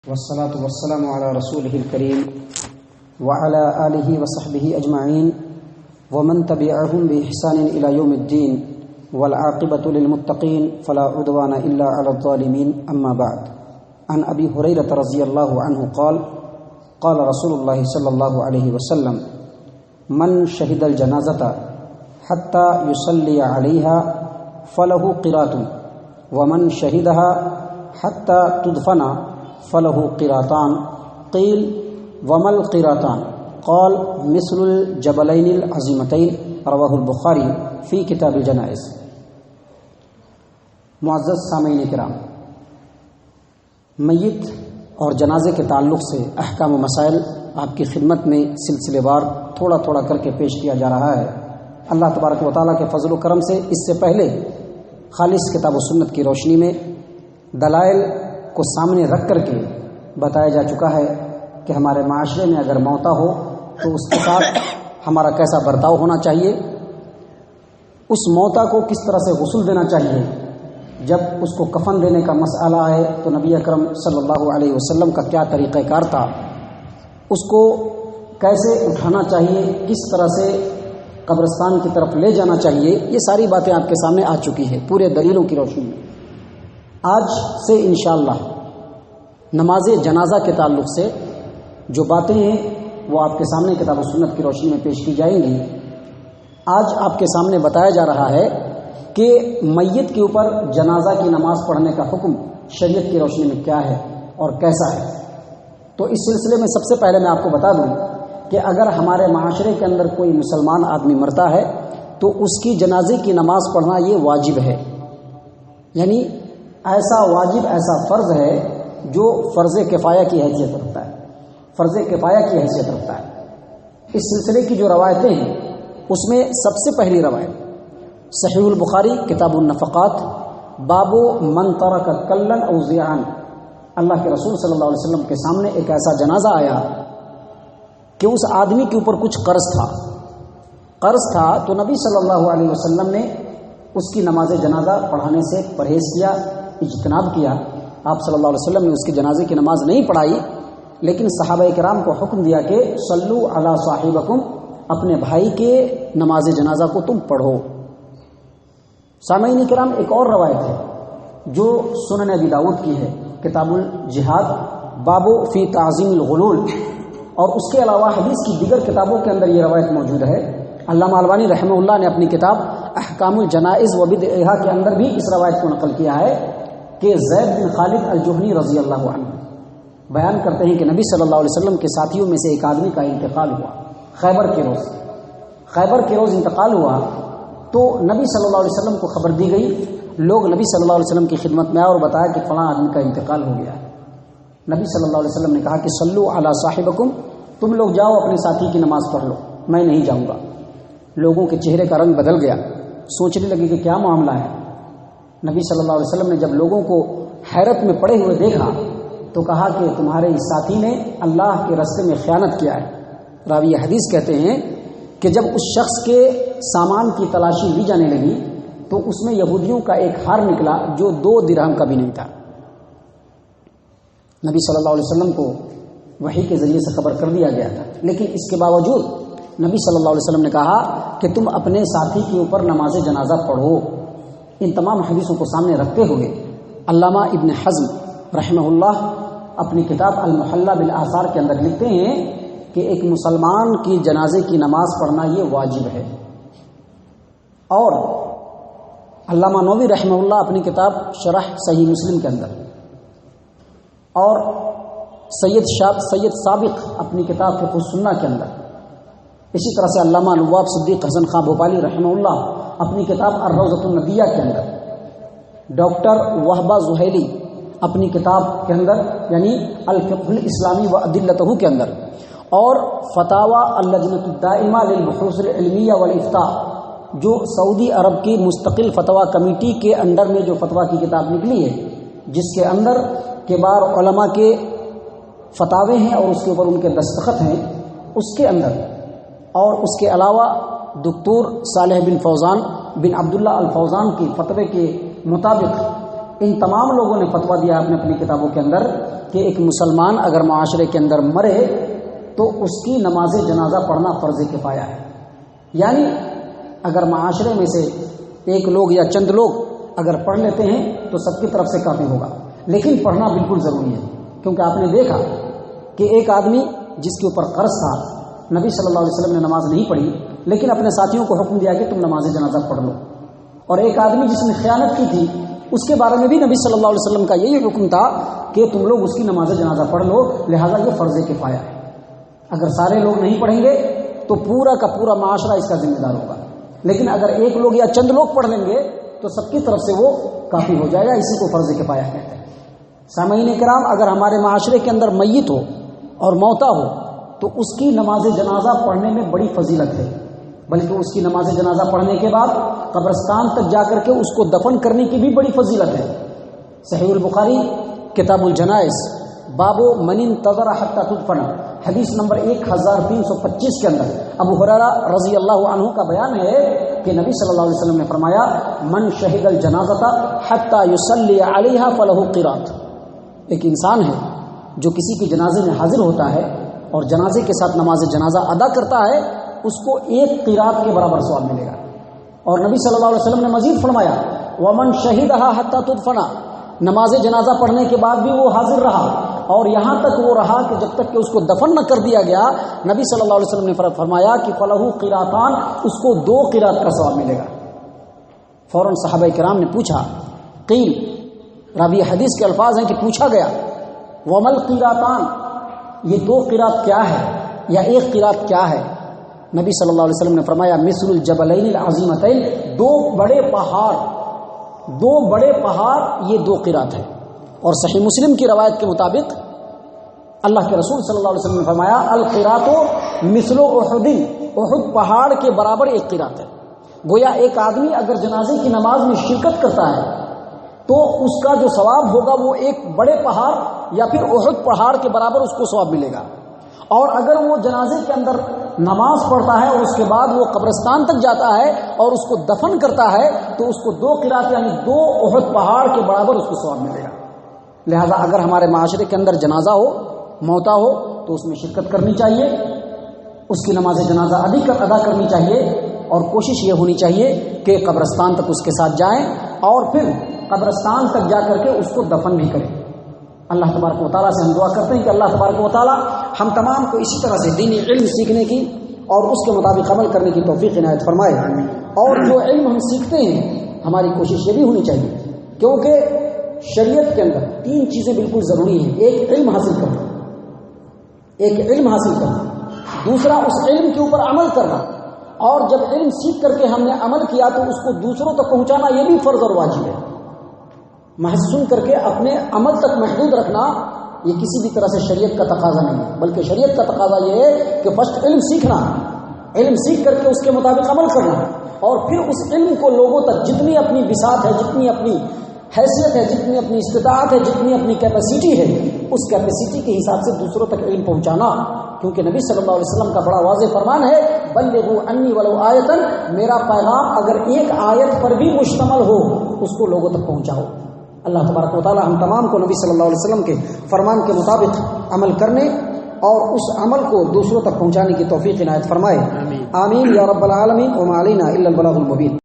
والصلاة والسلام على رسوله الكريم وعلى آله وصحبه أجمعين ومن تبعهم بإحسان إلى يوم الدين والعاقبة للمتقين فلا عدوان إلا على الظالمين. أما بعد، عن أبي هريرة رضي الله عنه قال قال رسول الله صلى الله عليه وسلم: من شهد الجنازة حتى يصلي عليها فله قرات ومن شهدها حتى تدفن فله قراتان. قيل: وما القراتان؟ قال: مثل الجبلين العظيمتين. رواه البخاری فی کتاب الجنائز. معزز سامعین کرام، میت اور جنازے کے تعلق سے احکام و مسائل آپ کی خدمت میں سلسلے وار تھوڑا تھوڑا کر کے پیش کیا جا رہا ہے. اللہ تبارک و تعالیٰ کے فضل و کرم سے اس سے پہلے خالص کتاب و سنت کی روشنی میں دلائل کو سامنے رکھ کر کے بتایا جا چکا ہے کہ ہمارے معاشرے میں اگر موتا ہو تو اس کے ساتھ ہمارا کیسا برتاؤ ہونا چاہیے، اس موتا کو کس طرح سے غسل دینا چاہیے. جب اس کو کفن دینے کا مسئلہ آئے تو نبی اکرم صلی اللہ علیہ وسلم کا کیا طریقہ کار تھا، اس کو کیسے اٹھانا چاہیے، کس طرح سے قبرستان کی طرف لے جانا چاہیے، یہ ساری باتیں آپ کے سامنے آ چکی ہے پورے دلیلوں کی روشنی میں. آج سے انشاءاللہ نماز جنازہ کے تعلق سے جو باتیں ہیں وہ آپ کے سامنے کتاب و سنت کی روشنی میں پیش کی جائیں گی. آج آپ کے سامنے بتایا جا رہا ہے کہ میت کے اوپر جنازہ کی نماز پڑھنے کا حکم شریعت کی روشنی میں کیا ہے اور کیسا ہے. تو اس سلسلے میں سب سے پہلے میں آپ کو بتا دوں کہ اگر ہمارے معاشرے کے اندر کوئی مسلمان آدمی مرتا ہے تو اس کی جنازے کی نماز پڑھنا یہ واجب ہے. یعنی ایسا واجب، ایسا فرض ہے جو فرض کفایہ کی حیثیت رکھتا ہے، فرض کفایہ کی حیثیت رکھتا ہے. اس سلسلے کی جو روایتیں ہیں اس میں سب سے پہلی روایت صحیح البخاری کتاب النفقات باب من ترک کلن او ضیاعا. اللہ کے رسول صلی اللہ علیہ وسلم کے سامنے ایک ایسا جنازہ آیا کہ اس آدمی کے اوپر کچھ قرض تھا تو نبی صلی اللہ علیہ وسلم نے اس کی نماز جنازہ پڑھانے سے پرہیز کیا، اجتناب کیا. آپ صلی اللہ علیہ وسلم نے اس کی جنازے کی نماز نہیں پڑھائی، لیکن صحابہ کرام کو حکم دیا کہ صلو علی صاحبکم، اپنے بھائی کے نماز جنازہ کو تم پڑھو. سامعین کرام، ایک اور روایت ہے جو سنن ابی داؤد کی ہے، کتاب الجہاد باب فی تعظیم الغلول، اور اس کے علاوہ حدیث کی دیگر کتابوں کے اندر یہ روایت موجود ہے. علامہ البانی رحمہ اللہ نے اپنی کتاب احکام الجنائز و بدعہا کے اندر بھی اس روایت کو نقل کیا ہے کہ زید بن خالد الجہنی رضی اللہ عنہ بیان کرتے ہیں کہ نبی صلی اللہ علیہ وسلم کے ساتھیوں میں سے ایک آدمی کا انتقال ہوا. خیبر کے روز انتقال ہوا تو نبی صلی اللہ علیہ وسلم کو خبر دی گئی. لوگ نبی صلی اللہ علیہ وسلم کی خدمت میں آئے اور بتایا کہ فلاں آدمی کا انتقال ہو گیا. نبی صلی اللہ علیہ وسلم نے کہا کہ صلو علی صاحبکم، تم لوگ جاؤ اپنے ساتھی کی نماز پڑھ لو، میں نہیں جاؤں گا. لوگوں کے چہرے کا رنگ بدل گیا، سوچنے لگے کہ کیا معاملہ ہے. نبی صلی اللہ علیہ وسلم نے جب لوگوں کو حیرت میں پڑے ہوئے دیکھا تو کہا کہ تمہارے اس ساتھی نے اللہ کے راستے میں خیانت کیا ہے. راوی حدیث کہتے ہیں کہ جب اس شخص کے سامان کی تلاشی لی جانے لگی تو اس میں یہودیوں کا ایک ہار نکلا جو 2 درہم کا بھی نہیں تھا. نبی صلی اللہ علیہ وسلم کو وحی کے ذریعے سے خبر کر دیا گیا تھا، لیکن اس کے باوجود نبی صلی اللہ علیہ وسلم نے کہا کہ تم اپنے ساتھی کے اوپر نماز جنازہ پڑھو. ان تمام حدیثوں کو سامنے رکھتے ہوئے علامہ ابن حزم رحمہ اللہ اپنی کتاب المحلہ بالآثار کے اندر لکھتے ہیں کہ ایک مسلمان کی جنازے کی نماز پڑھنا یہ واجب ہے. اور علامہ نووی رحمہ اللہ اپنی کتاب شرح صحیح مسلم کے اندر، اور سید سابق اپنی کتاب فقہ السنہ کے اندر، اسی طرح سے علامہ نواب صدیق حسن خان بھوپالی رحمہ اللہ اپنی کتاب الروضۃ الندیہ کے اندر، ڈاکٹر وہبہ زہیلی اپنی کتاب کے اندر یعنی الفقہ الاسلامی و ادلتہ کے اندر، اور فتاوی اللجنۃ الدائمہ للبحوث العلمیہ والافتاء، جو سعودی عرب کی مستقل فتویٰ کمیٹی کے انڈر میں جو فتویٰ کی کتاب نکلی ہے، جس کے اندر کبار علماء کے فتاوے ہیں اور اس کے اوپر ان کے دستخط ہیں، اس کے اندر، اور اس کے علاوہ دکتور صالح بن فوزان بن عبداللہ الفوزان کی فتوے کے مطابق ان تمام لوگوں نے فتویٰ دیا اپنی کتابوں کے اندر کہ ایک مسلمان اگر معاشرے کے اندر مرے تو اس کی نماز جنازہ پڑھنا فرض کفایہ ہے. یعنی اگر معاشرے میں سے ایک لوگ یا چند لوگ اگر پڑھ لیتے ہیں تو سب کی طرف سے کافی ہوگا، لیکن پڑھنا بالکل ضروری ہے. کیونکہ آپ نے دیکھا کہ ایک آدمی جس کے اوپر قرض تھا، نبی صلی اللہ علیہ وسلم نے نماز نہیں پڑھی لیکن اپنے ساتھیوں کو حکم دیا کہ تم نماز جنازہ پڑھ لو. اور ایک آدمی جس نے خیانت کی تھی اس کے بارے میں بھی نبی صلی اللہ علیہ وسلم کا یہی حکم تھا کہ تم لوگ اس کی نماز جنازہ پڑھ لو، لہٰذا یہ فرض کفایہ ہے. اگر سارے لوگ نہیں پڑھیں گے تو پورا کا پورا معاشرہ اس کا ذمہ دار ہوگا، لیکن اگر ایک لوگ یا چند لوگ پڑھ لیں گے تو سب کی طرف سے وہ کافی ہو جائے گا. اسی کو فرض کفایہ کہتے ہیں. سامعین کرام، اگر ہمارے معاشرے کے اندر میت ہو اور موتا ہو تو اس کی نماز جنازہ پڑھنے میں بڑی فضیلت ہے، بلکہ اس کی نماز جنازہ پڑھنے کے بعد قبرستان تک جا کر کے اس کو دفن کرنے کی بھی بڑی فضیلت ہے. صحیح البخاری کتاب الجنائز باب من انتظر حتی تدفن حدیث نمبر 1325 کے اندر ابو ہریرہ رضی اللہ عنہ کا بیان ہے کہ نبی صلی اللہ علیہ وسلم نے فرمایا من شہد الجنازۃ حتی یصلی علیہا فلہ قیراط. ایک انسان ہے جو کسی کی جنازے میں حاضر ہوتا ہے اور جنازے کے ساتھ نماز جنازہ ادا کرتا ہے، اس کو ایک قیراط کے برابر ثواب ملے گا. اور نبی صلی اللہ علیہ وسلم نے مزید فرمایا ومن شہدھا حتی تدفن، نماز جنازہ پڑھنے کے بعد بھی وہ حاضر رہا اور یہاں تک وہ رہا کہ جب تک کہ اس کو دفن نہ کر دیا گیا، نبی صلی اللہ علیہ وسلم نے فرمایا کہ فلہ قیراطان، اس کو 2 قیراط کا ثواب ملے گا. فوراً صحابہ کرام نے پوچھا، قیل، راوی حدیث کے الفاظ ہیں کہ پوچھا گیا ومل قیراطان، یہ 2 قیراط کیا ہے یا 1 قیراط کیا ہے؟ نبی صلی اللہ علیہ وسلم نے فرمایا مثل الجبلین العظیمتین، 2 بڑے پہاڑ یہ 2 قیراط ہے. اور صحیح مسلم کی روایت کے مطابق اللہ کے رسول صلی اللہ علیہ وسلم نے فرمایا القیراط مثل احد، احد پہاڑ کے برابر 1 قیراط ہے. گویا ایک آدمی اگر جنازے کی نماز میں شرکت کرتا ہے تو اس کا جو ثواب ہوگا وہ ایک بڑے پہاڑ یا پھر احد پہاڑ کے برابر اس کو ثواب ملے گا. اور اگر وہ جنازے کے اندر نماز پڑھتا ہے اور اس کے بعد وہ قبرستان تک جاتا ہے اور اس کو دفن کرتا ہے تو اس کو 2 قیراط یعنی 2 احد پہاڑ کے برابر اس کو ثواب ملے گا. لہذا اگر ہمارے معاشرے کے اندر جنازہ ہو، موتا ہو، تو اس میں شرکت کرنی چاہیے، اس کی نماز جنازہ ادا کرنی چاہیے، اور کوشش یہ ہونی چاہیے کہ قبرستان تک اس کے ساتھ جائیں اور پھر قبرستان تک جا کر کے اس کو دفن بھی کریں. اللہ تبارک و تعالیٰ سے ہم دعا کرتے ہیں کہ اللہ تبارک و تعالیٰ ہم تمام کو اسی طرح سے دینی علم سیکھنے کی اور اس کے مطابق عمل کرنے کی توفیق عنایت فرمائے. اور جو علم ہم سیکھتے ہیں ہماری کوشش یہ بھی ہونی چاہیے، کیونکہ شریعت کے اندر 3 چیزیں بالکل ضروری ہیں. ایک علم حاصل کرنا، دوسرا اس علم کے اوپر عمل کرنا، اور جب علم سیکھ کر کے ہم نے عمل کیا تو اس کو دوسروں تک پہنچانا، یہ بھی فرض اور واجب ہے. محض سن کر کے اپنے عمل تک محدود رکھنا یہ کسی بھی طرح سے شریعت کا تقاضا نہیں ہے، بلکہ شریعت کا تقاضا یہ ہے کہ فرسٹ علم سیکھنا، علم سیکھ کر کے اس کے مطابق عمل کرنا، اور پھر اس علم کو لوگوں تک جتنی اپنی بساط ہے، جتنی اپنی حیثیت ہے، جتنی اپنی استطاعت ہے، جتنی اپنی کیپیسٹی ہے، اس کیپیسٹی کے حساب سے دوسروں تک علم پہنچانا. کیونکہ نبی صلی اللہ علیہ وسلم کا بڑا واضح فرمان ہے بلغوا عنی ولو آیۃ، میرا پیغام اگر ایک آیت پر بھی مشتمل ہو اس کو لوگوں تک پہنچاؤ. اللہ تبارک و تعالی ہم تمام کو نبی صلی اللہ علیہ وسلم کے فرمان کے مطابق عمل کرنے اور اس عمل کو دوسروں تک پہنچانے کی توفیق عنایت فرمائے. آمین یا رب العالمین. وما علینا الا البلاغ المبین.